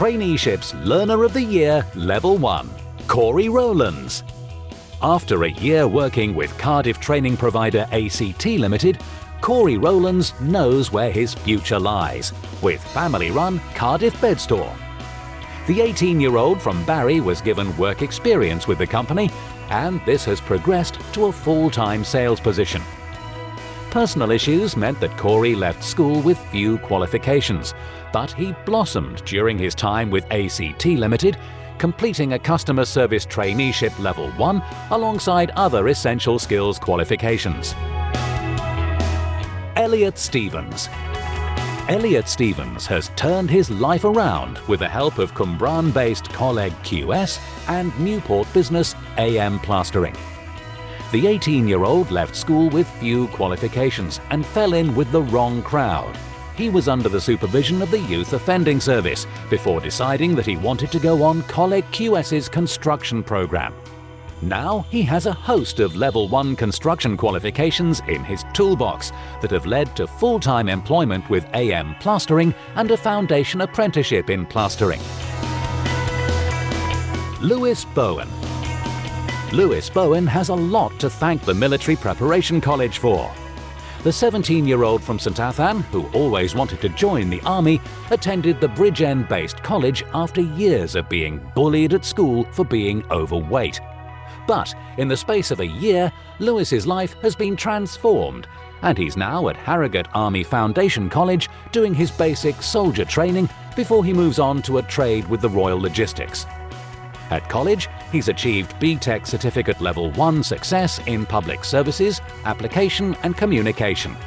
Traineeships Learner of the Year Level 1, Corey Rowlands. After a year working with Cardiff training provider ACT Limited, Corey Rowlands knows where his future lies, with family-run Cardiff Bed Store. The 18-year-old from Barry was given work experience with the company, and this has progressed to a full-time sales position. Personal issues meant that Corey left school with few qualifications, but he blossomed during his time with ACT Limited, completing a customer service traineeship level 1 alongside other essential skills qualifications. Elliot Stevens. Elliot Stevens has turned his life around with the help of Cumbrian-based Coleg QS and Newport business AM Plastering. The 18-year-old left school with few qualifications and fell in with the wrong crowd. He was under the supervision of the Youth Offending Service before deciding that he wanted to go on Coleg QS's construction program. Now he has a host of Level 1 construction qualifications in his toolbox that have led to full-time employment with AM Plastering and a foundation apprenticeship in plastering. Lewis Bowen. Lewis Bowen has a lot to thank the Military Preparation College for. The 17-year-old from St Athan, who always wanted to join the Army, attended the Bridge End-based college after years of being bullied at school for being overweight. But in the space of a year, Lewis's life has been transformed, and he's now at Harrogate Army Foundation College doing his basic soldier training before he moves on to a trade with the Royal Logistics. At college, he's achieved BTEC Certificate Level 1 success in Public Services, Application and Communication.